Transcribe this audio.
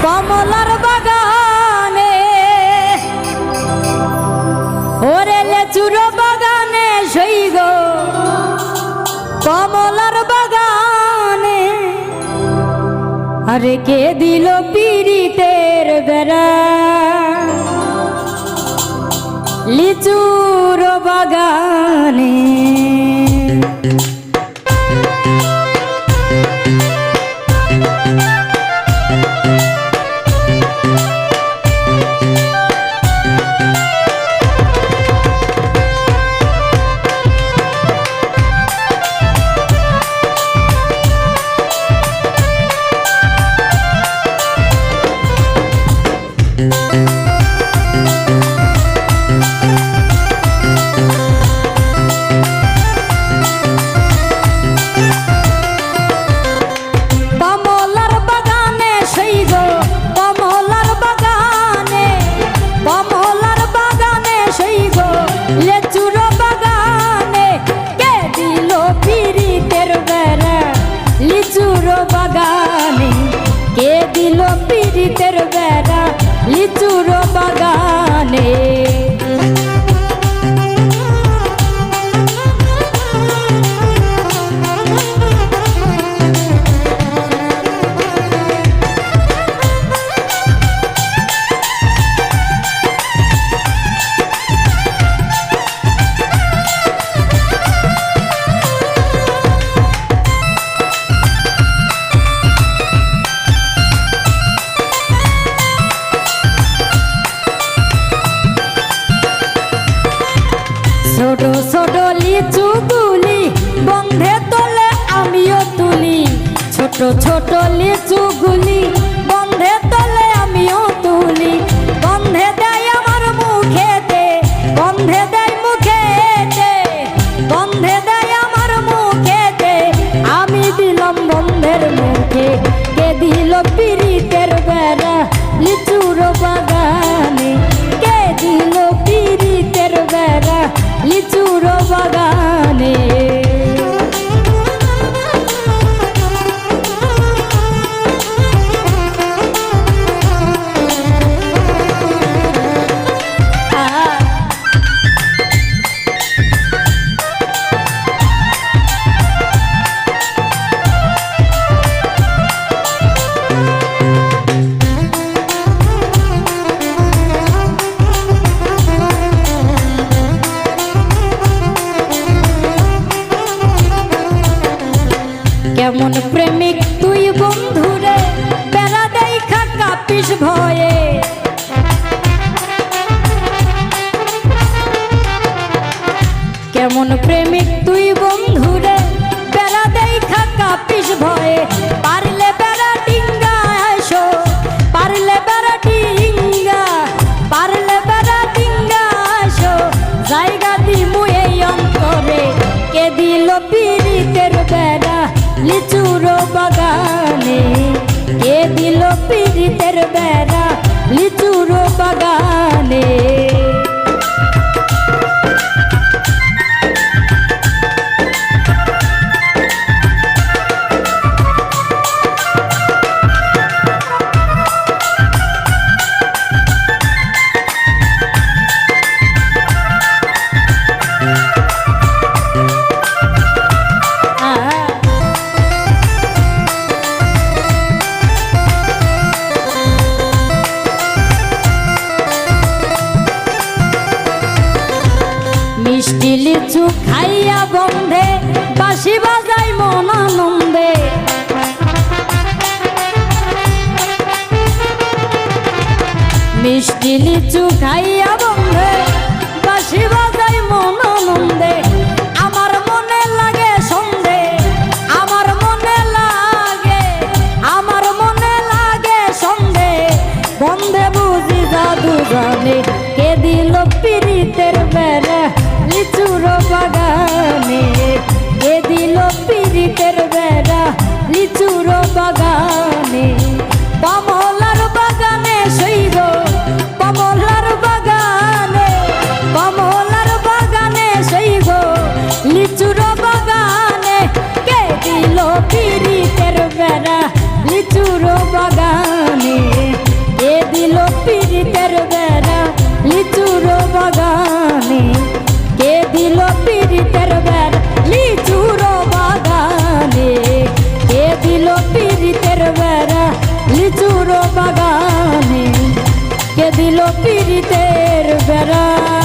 কমলার বাগানে ওরে লেচুর বাগানে সই গো কমলার বাগানে আরে কে দিল পীড়িতের বেড়া লিচুর বাগানে পীড়িতের বেড়া লিচুর বাগানে ছোট ছোট লিচু গুলি বন্ধে তোলে আমিও তুলি ছোট ছোট লিচু গুলি বন্ধে তোলে আমিও তুলি বন্ধে দেয় আমার মুখেতে বন্ধে দেয় মুখেতে বন্ধে দেয় আমার মুখেতে আমি দিলাম বন্ধের মুখে কে দিল পীড়িতের বেড়া লিচুর বাগানে কে দিল পীড়িতের বেড়া লিচুর বাগানে কেমন প্রেমিক তুই বন্ধুরে বেড়া দেখা কাঁপিস ভয়ে কেমন প্রেমিক তুই বন্ধুরে বেড়া দেখা কাঁপিস ভয়ে পারলে বেড়া ডিঙ্গা আসো পারলে বেড়া ডিঙ্গা পারলে বেড়া ডিঙ্গা আসো জায়গা দিমু এই অন্তরে কে দিল পীড়িতের বেড়া লিচুর বাগানে কে দিল পীড়িতের বেড়া লিচুর বাগানে মিষ্টি লিচু খাইয়া বন্ধে বাঁশি বাজাই মন আনন্দে মিষ্টি লিচু খাইয়া বন্ধে বাঁশি বাজাই মন আনন্দে আমার মনে লাগে সন্ধে আমার মনে লাগে সন্ধে বন্ধে বুঝি জাদু জানে কে দিল পীড়িতের বেড়া লিচুর বাগানে কে দিল পীড়িতের বেড়া লিচুর বাগানে কমলার বাগানে সই গো কমলার বাগানে কমলার দিল পীড়িতের বেড়া।